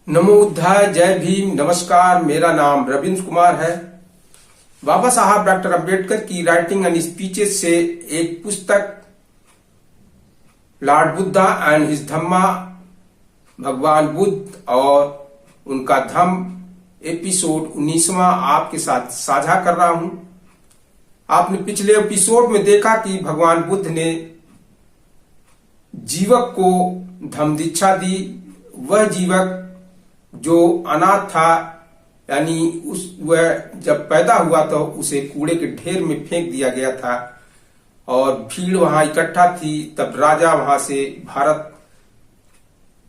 नमो बुद्धाय, जय भीम, नमस्कार। मेरा नाम रविंद्र कुमार है। बाबा साहब डॉक्टर अंबेडकर की राइटिंग एंड स्पीचेस से एक पुस्तक लॉर्ड बुद्धा एंड हिज धम्मा, भगवान बुद्ध और उनका धम्म एपिसोड 19वां आपके साथ साझा कर रहा हूं। आपने पिछले एपिसोड में देखा कि भगवान बुद्ध ने जीवक को धम्म दीक्षा दी। वह जीवक जो अनाथ था, यानी वह जब पैदा हुआ तो उसे कूड़े के ढेर में फेंक दिया गया था और भीड़ वहां इकट्ठा थी। तब राजा वहां से भारत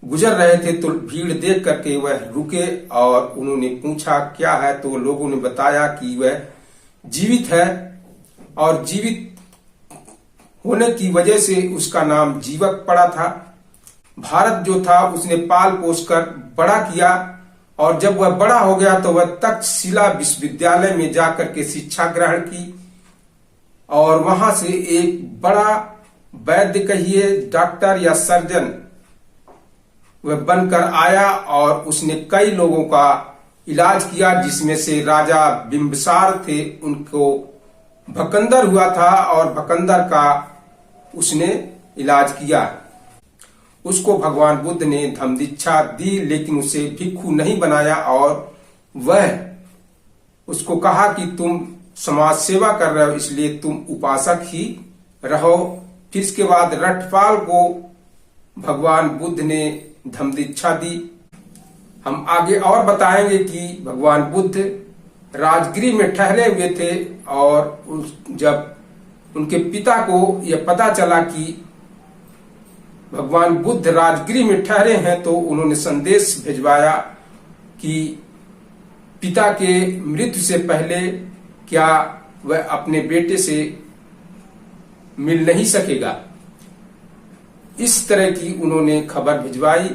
गुजर रहे थे तो भीड़ देख करके वह रुके और उन्होंने पूछा क्या है, तो लोगों ने बताया कि वह जीवित है और जीवित होने की वजह से उसका नाम जीवक पड़ा था। भारत जो था उसने पाल पोस कर बड़ा किया और जब वह बड़ा हो गया तो वह तक्षशिला विश्वविद्यालय में जाकर के शिक्षा ग्रहण की और वहां से एक बड़ा वैद्य कहिए, डॉक्टर या सर्जन वह बनकर आया और उसने कई लोगों का इलाज किया, जिसमें से राजा बिंबिसार थे, उनको भकंदर हुआ था और भकंदर का उसने इलाज किया। उसको भगवान बुद्ध ने धम्म दीक्षा दी, लेकिन उसे भिक्षु नहीं बनाया और वह उसको कहा कि तुम समाज सेवा कर रहे हो, इसलिए तुम उपासक ही रहो। फिर इसके बाद रठपाल को भगवान बुद्ध ने धम्म दीक्षा दी। हम आगे और बताएंगे कि भगवान बुद्ध राजगृह में ठहरे हुए थे और जब उनके पिता को यह पता चला कि भगवान बुद्ध राजगृह में ठहरे हैं तो उन्होंने संदेश भिजवाया कि पिता के मृत्यु से पहले क्या वह अपने बेटे से मिल नहीं सकेगा। इस तरह की उन्होंने खबर भिजवाई।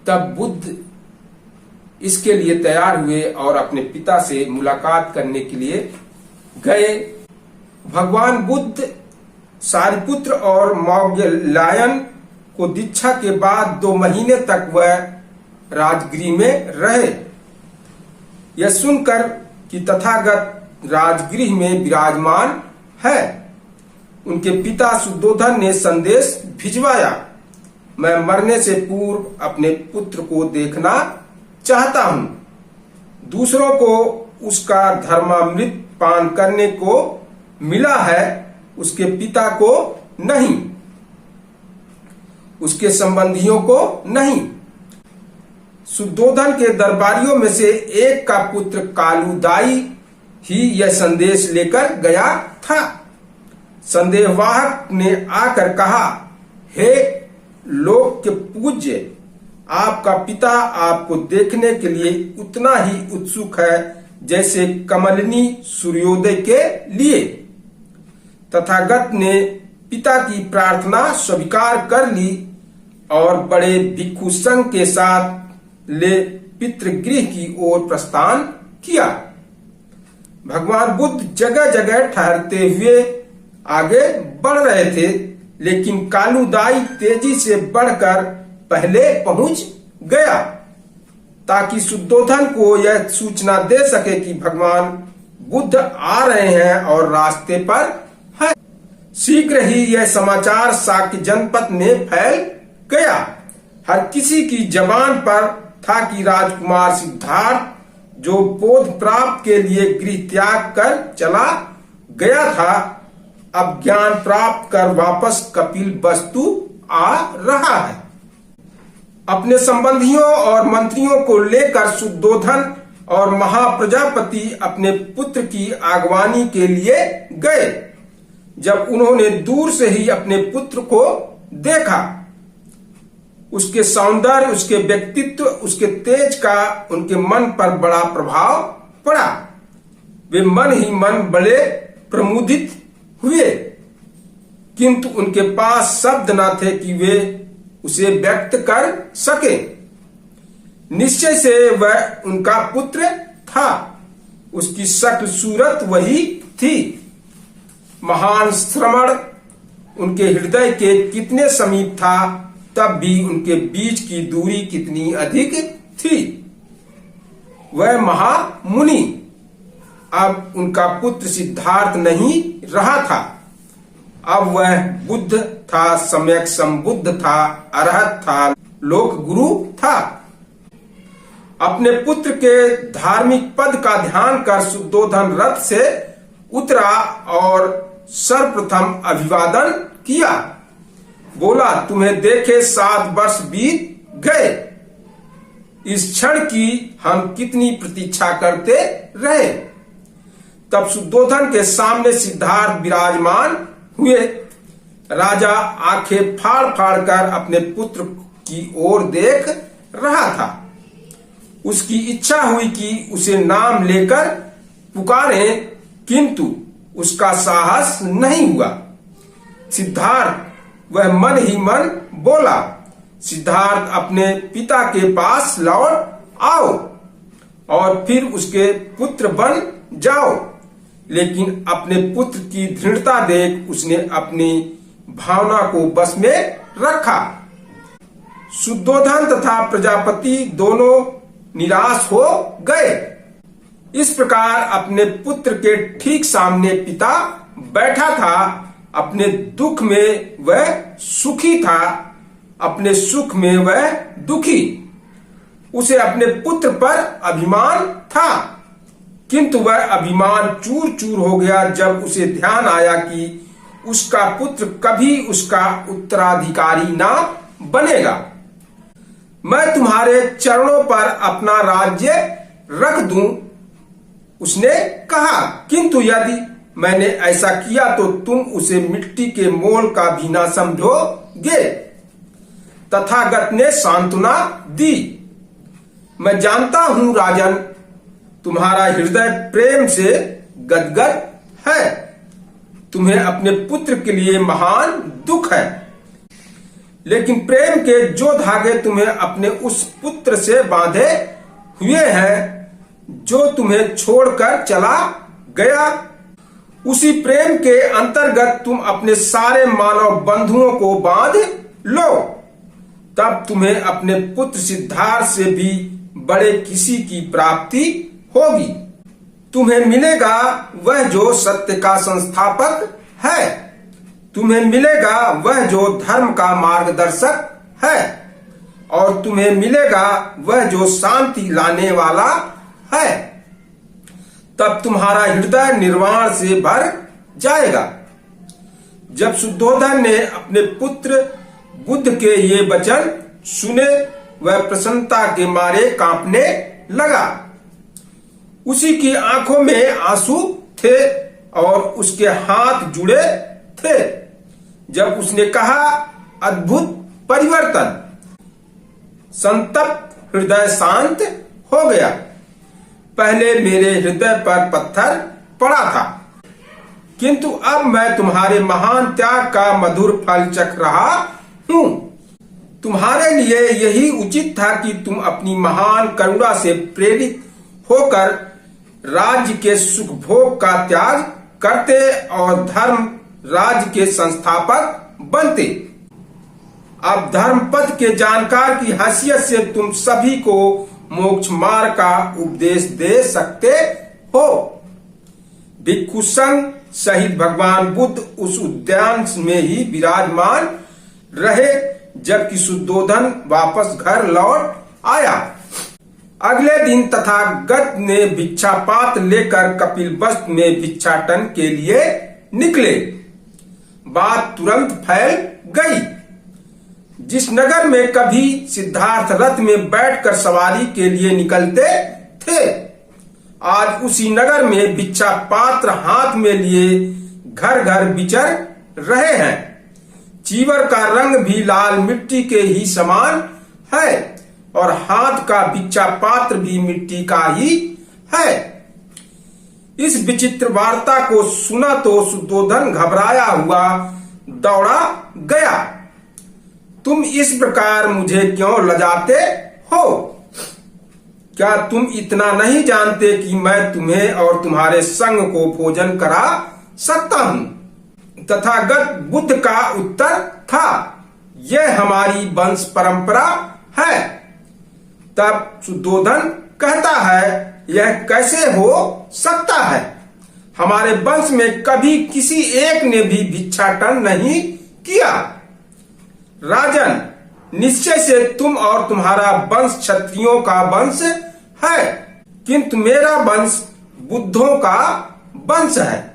तब बुद्ध इसके लिए तैयार हुए और अपने पिता से मुलाकात करने के लिए गए। भगवान बुद्ध सारिपुत्र और मौग्गलायन को दीक्षा के बाद 2 महीने तक वह राजगृह में रहे। यह सुनकर कि तथागत राजगृह में विराजमान है, उनके पिता शुद्धोधन ने संदेश भिजवाया, मैं मरने से पूर्व अपने पुत्र को देखना चाहता हूं। दूसरों को उसका धर्मामृत पान करने को मिला है, उसके पिता को नहीं, उसके संबंधियों को नहीं। शुद्धोधन के दरबारियों में से एक का पुत्र कालूदाई ही यह संदेश लेकर गया था। संदेहवाहक ने आकर कहा, हे लोक के पूज्य, आपका पिता आपको देखने के लिए उतना ही उत्सुक है जैसे कमलिनी सूर्योदय के लिए। तथागत ने पिता की प्रार्थना स्वीकार कर ली और बड़े भिक्षु संघ के साथ ले पितृगृह की ओर प्रस्थान किया। भगवान बुद्ध जगह जगह ठहरते हुए आगे बढ़ रहे थे, लेकिन कालूदाई तेजी से बढ़कर पहले पहुंच गया ताकि शुद्धोधन को यह सूचना दे सके कि भगवान बुद्ध आ रहे हैं और रास्ते पर है। शीघ्र ही यह समाचार साक्य जनपद में फैल गया। हर किसी की जबान पर था कि राजकुमार सिद्धार्थ जो बोध प्राप्त के लिए गृह त्याग कर चला गया था, अब ज्ञान प्राप्त कर वापस कपिल वस्तु आ रहा है। अपने संबंधियों और मंत्रियों को लेकर शुद्धोधन और महाप्रजापति अपने पुत्र की आगवानी के लिए गए। जब उन्होंने दूर से ही अपने पुत्र को देखा, उसके सौंदर्य, उसके व्यक्तित्व, उसके तेज का उनके मन पर बड़ा प्रभाव पड़ा। वे मन ही मन बड़े प्रमुदित हुए, किंतु उनके पास शब्द न थे कि वे उसे व्यक्त कर सके। निश्चय से वह उनका पुत्र था, उसकी शक्ल सूरत वही थी। महान श्रवण उनके हृदय के कितने समीप था, तब भी उनके बीच की दूरी कितनी अधिक थी। वह महामुनि अब उनका पुत्र सिद्धार्थ नहीं रहा था। अब वह बुद्ध था, सम्यक संबुद्ध था, अरहत था, लोक गुरु था। अपने पुत्र के धार्मिक पद का ध्यान कर शुद्धोधन रथ से उतरा और सर्वप्रथम अभिवादन किया। बोला, तुम्हें देखे 7 वर्ष बीत गए। इस क्षण की हम कितनी प्रतीक्षा करते रहे। तब शुद्धोधन के सामने सिद्धार्थ विराजमान हुए। राजा आंखें फाड़ फाड़ कर अपने पुत्र की ओर देख रहा था। उसकी इच्छा हुई कि उसे नाम लेकर पुकारे, किंतु उसका साहस नहीं हुआ। सिद्धार्थ वह मन ही मन बोला, सिद्धार्थ अपने पिता के पास लौट आओ और फिर उसके पुत्र बन जाओ। लेकिन अपने पुत्र की दृढ़ता देख उसने अपनी भावना को बस में रखा। शुद्धोधन तथा प्रजापति दोनों निराश हो गए। इस प्रकार अपने पुत्र के ठीक सामने पिता बैठा था। अपने दुख में वह सुखी था, अपने सुख में वह दुखी। उसे अपने पुत्र पर अभिमान था, किंतु वह अभिमान चूर चूर हो गया जब उसे ध्यान आया कि उसका पुत्र कभी उसका उत्तराधिकारी ना बनेगा। मैं तुम्हारे चरणों पर अपना राज्य रख दूं, उसने कहा, किंतु यदि मैंने ऐसा किया तो तुम उसे मिट्टी के मोल का भी ना समझोगे। तथागत ने सांत्वना दी, मैं जानता हूं राजन, तुम्हारा हृदय प्रेम से गदगद है। तुम्हें अपने पुत्र के लिए महान दुख है, लेकिन प्रेम के जो धागे तुम्हें अपने उस पुत्र से बांधे हुए हैं जो तुम्हें छोड़कर चला गया, उसी प्रेम के अंतर्गत तुम अपने सारे मानव बंधुओं को बांध लो। तब तुम्हें अपने पुत्र सिद्धार्थ से भी बड़े किसी की प्राप्ति होगी। तुम्हें मिलेगा वह जो सत्य का संस्थापक है। तुम्हें मिलेगा वह जो धर्म का मार्गदर्शक है, और तुम्हें मिलेगा वह जो शांति लाने वाला है। तब तुम्हारा हृदय निर्वाण से भर जाएगा। जब शुद्धोधन ने अपने पुत्र बुद्ध के ये वचन सुने, वह प्रसन्नता के मारे कांपने लगा। उसी की आंखों में आंसू थे और उसके हाथ जुड़े थे। जब उसने कहा, अद्भुत परिवर्तन। संतप्त हृदय शांत हो गया। पहले मेरे हृदय पर पत्थर पड़ा था, किंतु अब मैं तुम्हारे महान त्याग का मधुर फल चख रहा हूं। तुम्हारे लिए यही उचित था कि तुम अपनी महान करुणा से प्रेरित होकर राज्य के सुख भोग का त्याग करते और धर्म राज्य के संस्थापक बनते। अब धर्म पद के जानकार की हैसियत से तुम सभी को मोक्ष मार्ग का उपदेश दे सकते हो। भिक्षु संघ सहित भगवान बुद्ध उस उद्यान में ही विराजमान रहे, जबकि शुद्धोधन वापस घर लौट आया। अगले दिन तथागत ने भिक्षा पात्र लेकर कपिलवस्तु में भिक्षाटन के लिए निकले। बात तुरंत फैल गई। जिस नगर में कभी सिद्धार्थ रथ में बैठकर सवारी के लिए निकलते थे, आज उसी नगर में भिक्षा पात्र हाथ में लिए घर घर विचर रहे हैं। चीवर का रंग भी लाल मिट्टी के ही समान है और हाथ का भिक्षा पात्र भी मिट्टी का ही है। इस विचित्र वार्ता को सुना तो शुद्धोधन घबराया हुआ दौड़ा गया। तुम इस प्रकार मुझे क्यों लजाते हो? क्या तुम इतना नहीं जानते कि मैं तुम्हें और तुम्हारे संग को भोजन करा सकता हूं? तथागत बुद्ध का उत्तर था, यह हमारी वंश परंपरा है। तब शुद्धोधन कहता है, यह कैसे हो सकता है? हमारे वंश में कभी किसी एक ने भी भिक्षाटन नहीं किया। राजन, निश्चय से तुम और तुम्हारा वंश क्षत्रियों का वंश है, किंतु मेरा वंश बुद्धों का वंश है।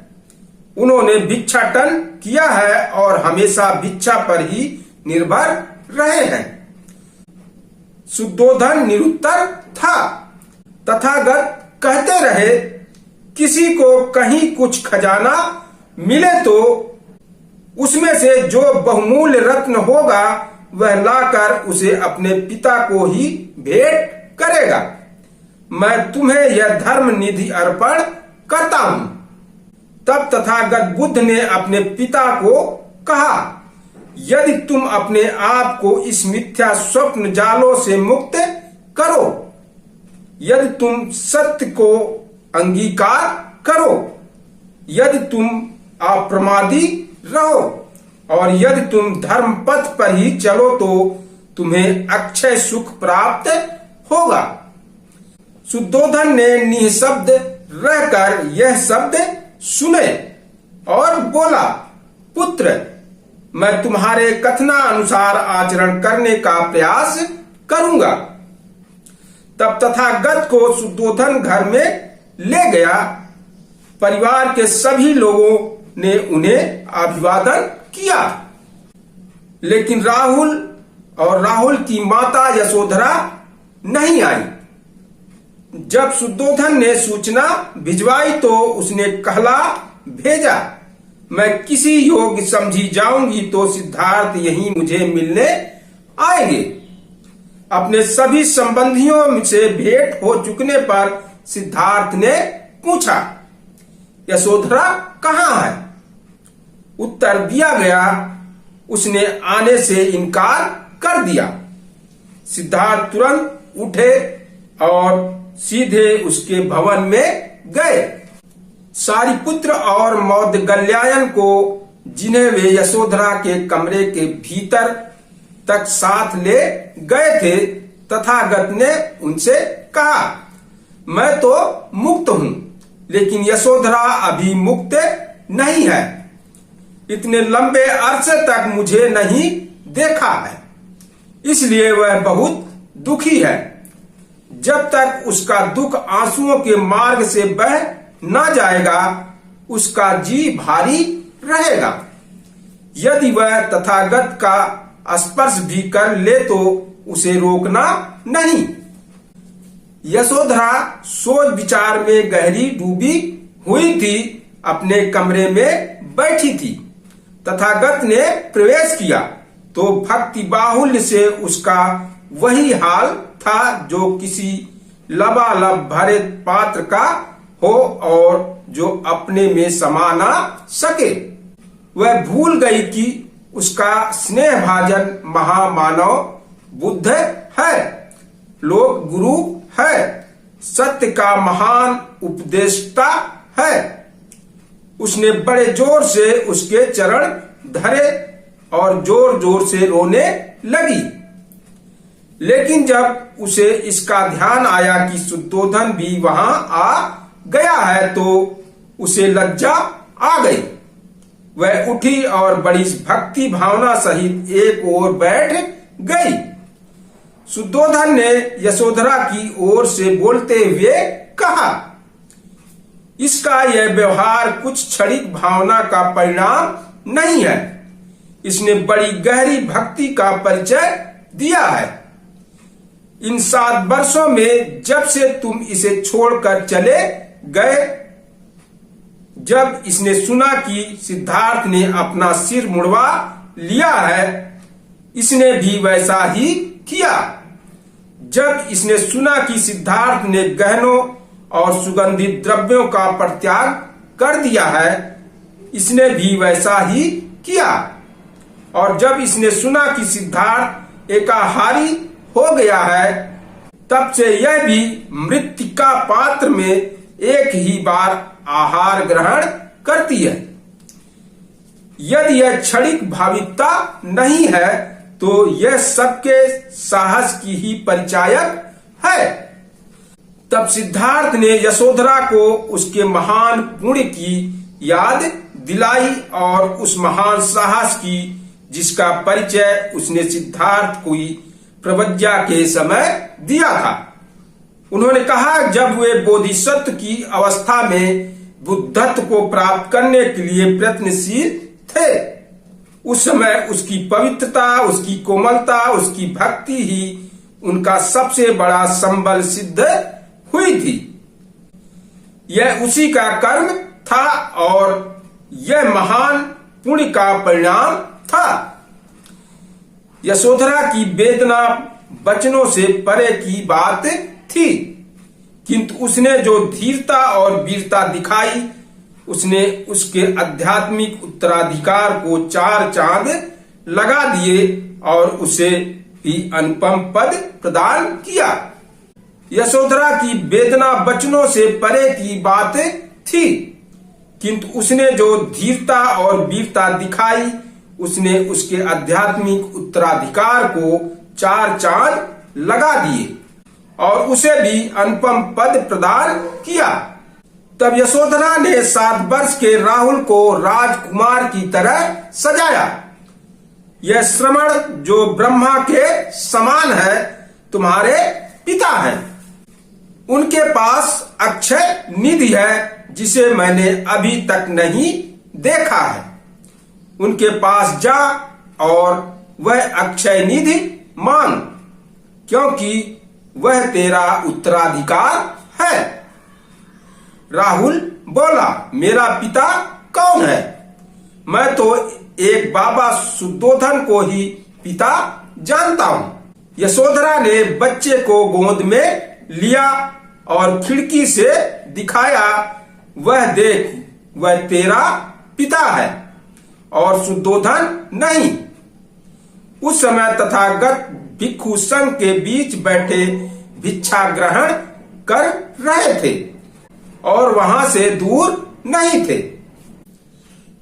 उन्होंने भिक्षाटन किया है और हमेशा भिक्षा पर ही निर्भर रहे हैं। शुद्धोधन निरुत्तर था। तथागत कहते रहे, किसी को कहीं कुछ खजाना मिले तो उसमें से जो बहुमूल्य रत्न होगा वह लाकर उसे अपने पिता को ही भेंट करेगा। मैं तुम्हें यह धर्म निधि अर्पण करता हूं। तब तथागत बुद्ध ने अपने पिता को कहा, यदि तुम अपने आप को इस मिथ्या स्वप्न जालों से मुक्त करो, यदि तुम सत्य को अंगीकार करो, यदि तुम अप्रमादी रहो और यदि तुम धर्म पथ पर ही चलो तो तुम्हें अक्षय सुख प्राप्त होगा। शुद्धोधन ने निःशब्द रहकर यह शब्द सुने और बोला, पुत्र, मैं तुम्हारे कथना अनुसार आचरण करने का प्रयास करूंगा। तब तथागत को शुद्धोधन घर में ले गया। परिवार के सभी लोगों ने उन्हें अभिवादन किया, लेकिन राहुल की माता यशोधरा नहीं आई। जब शुद्धोधन ने सूचना भिजवाई तो उसने कहला भेजा, मैं किसी योग्य समझी जाऊंगी तो सिद्धार्थ यहीं मुझे मिलने आएंगे। अपने सभी संबंधियों से भेंट हो चुकने पर सिद्धार्थ ने पूछा, यशोधरा कहाँ है? उत्तर दिया गया, उसने आने से इनकार कर दिया। सिद्धार्थ तुरंत उठे और सीधे उसके भवन में गए। सारिपुत्र और मौद्गल्यायन को, जिन्हें वे यशोधरा के कमरे के भीतर तक साथ ले गए थे, तथागत ने उनसे कहा, मैं तो मुक्त हूं, लेकिन यशोधरा अभी मुक्त नहीं है। इतने लंबे अरसे तक मुझे नहीं देखा है, इसलिए वह बहुत दुखी है। जब तक उसका दुख आंसुओं के मार्ग से बह न जाएगा, उसका जी भारी रहेगा। यदि वह तथागत का स्पर्श भी कर ले तो उसे रोकना नहीं। यशोधरा सोच विचार में गहरी डूबी हुई थी, अपने कमरे में बैठी थी। तथागत ने प्रवेश किया तो भक्ति बाहुल्य से उसका वही हाल था जो किसी लबालब भरे पात्र का हो और जो अपने में समा ना सके। वह भूल गई कि उसका स्नेहभाजन महामानव बुद्ध है, लोक गुरु है, सत्य का महान उपदेष्टा है। उसने बड़े जोर से उसके चरण धरे और जोर जोर से रोने लगी। लेकिन जब उसे इसका ध्यान आया कि शुद्धोधन भी वहां आ गया है तो उसे लज्जा आ गई। वह उठी और बड़ी भक्ति भावना सहित एक ओर बैठ गई। शुद्धोधन ने यशोधरा की ओर से बोलते हुए कहा, इसका यह व्यवहार कुछ क्षणिक भावना का परिणाम नहीं है। इसने बड़ी गहरी भक्ति का परिचय दिया है। इन 7 वर्षों में जब से तुम इसे छोड़कर चले गए, जब इसने सुना कि सिद्धार्थ ने अपना सिर मुड़वा लिया है, इसने भी वैसा ही किया। जब इसने सुना कि सिद्धार्थ ने गहनों और सुगंधित द्रव्यों का परित्याग कर दिया है, इसने भी वैसा ही किया। और जब इसने सुना कि सिद्धार्थ एकाहारी हो गया है, तब से यह भी मृत्तिका पात्र में एक ही बार आहार ग्रहण करती है। यदि यह क्षणिक भाविकता नहीं है तो यह सबके साहस की ही परिचायक है। तब सिद्धार्थ ने यशोधरा को उसके महान पुण्य की याद दिलाई और उस महान साहस की जिसका परिचय उसने सिद्धार्थ को प्रवज्ञा के समय दिया था। उन्होंने कहा, जब वे बोधिसत्व की अवस्था में बुद्धत्व को प्राप्त करने के लिए प्रयत्नशील थे, उस समय उसकी पवित्रता, उसकी कोमलता, उसकी भक्ति ही उनका सबसे बड़ा संबल सिद्ध हुई थी। यह उसी का कर्म था और यह महान पुण्य का परिणाम था। यशोधरा की वेदना वचनों से परे की बात थी, किंतु उसने जो धीरता और वीरता दिखाई, उसने उसके आध्यात्मिक उत्तराधिकार को 4 चांद लगा दिए और उसे भी अनुपम पद प्रदान किया। यशोधरा की वेदना वचनों से परे की बात थी, किंतु उसने जो धीरता और वीरता दिखाई, उसने उसके आध्यात्मिक उत्तराधिकार को 4 चांद लगा दिए और उसे भी अनुपम पद प्रदान किया। तब यशोधरा ने 7 वर्ष के राहुल को राजकुमार की तरह सजाया। यह श्रवण जो ब्रह्मा के समान है, तुम्हारे पिता हैं। उनके पास अक्षय निधि है जिसे मैंने अभी तक नहीं देखा है। उनके पास जा और वह अक्षय निधि मांग, क्योंकि वह तेरा उत्तराधिकार है। राहुल बोला, मेरा पिता कौन है? मैं तो एक बाबा शुद्धोधन को ही पिता जानता हूँ। यशोधरा ने बच्चे को गोद में लिया और खिड़की से दिखाया, वह देख, वह तेरा पिता है और शुद्धोधन नहीं। उस समय तथागत भिक्षु संघ के बीच बैठे भिक्षा ग्रहण कर रहे थे और वहां से दूर नहीं थे।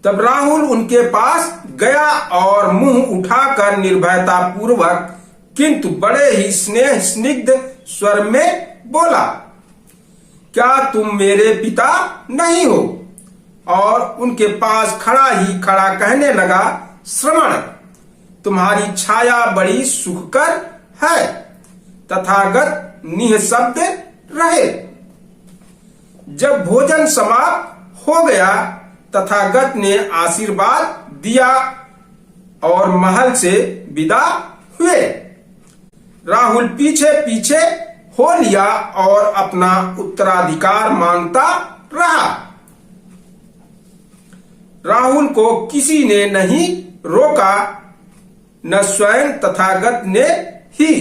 तब राहुल उनके पास गया और मुंह उठाकर निर्भयता पूर्वक किंतु बड़े ही स्नेह स्निग्ध स्वर में बोला, क्या तुम मेरे पिता नहीं हो? और उनके पास खड़ा ही खड़ा कहने लगा, श्रवण, तुम्हारी छाया बड़ी सुखकर है। तथागत निःशब्द रहे। जब भोजन समाप्त हो गया, तथागत ने आशीर्वाद दिया और महल से विदा हुए। राहुल पीछे पीछे हो लिया और अपना उत्तराधिकार मांगता रहा। राहुल को किसी ने नहीं रोका, न स्वयं तथागत ने ही।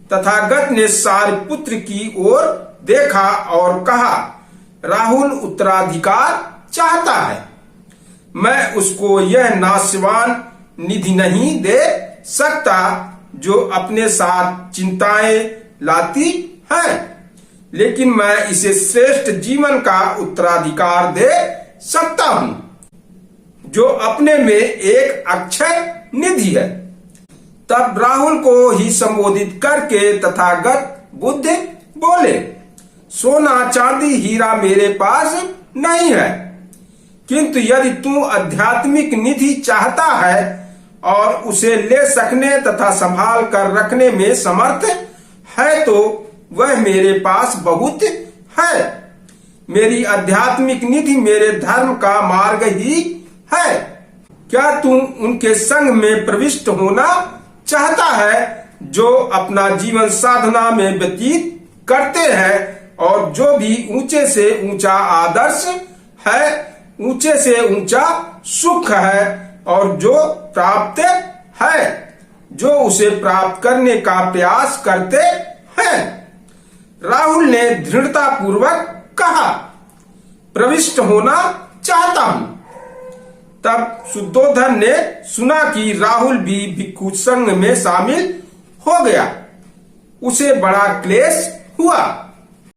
तथागत ने सारिपुत्र की ओर देखा और कहा, राहुल उत्तराधिकार चाहता है। मैं उसको यह नाशवान निधि नहीं दे सकता जो अपने साथ चिंताएं लाती है, लेकिन मैं इसे श्रेष्ठ जीवन का उत्तराधिकार दे सकता हूं जो अपने में एक अक्षय निधि है। तब राहुल को ही संबोधित करके तथागत बुद्ध बोले, सोना चांदी हीरा मेरे पास नहीं है, किंतु यदि तू आध्यात्मिक निधि चाहता है और उसे ले सकने तथा संभाल कर रखने में समर्थ है तो वह मेरे पास बहुत है। मेरी आध्यात्मिक निधि मेरे धर्म का मार्ग ही है। क्या तू उनके संग में प्रविष्ट होना चाहता है जो अपना जीवन साधना में व्यतीत करते हैं और जो भी ऊंचे से ऊंचा आदर्श है, ऊंचे से ऊंचा सुख है और जो प्राप्त है, जो उसे प्राप्त करने का प्रयास करते हैं? राहुल ने दृढ़ता पूर्वक कहा, प्रविष्ट होना चाहता हूं। तब शुद्धोधन ने सुना कि राहुल भी भिक्षु संघ में शामिल हो गया। उसे बड़ा क्लेश हुआ।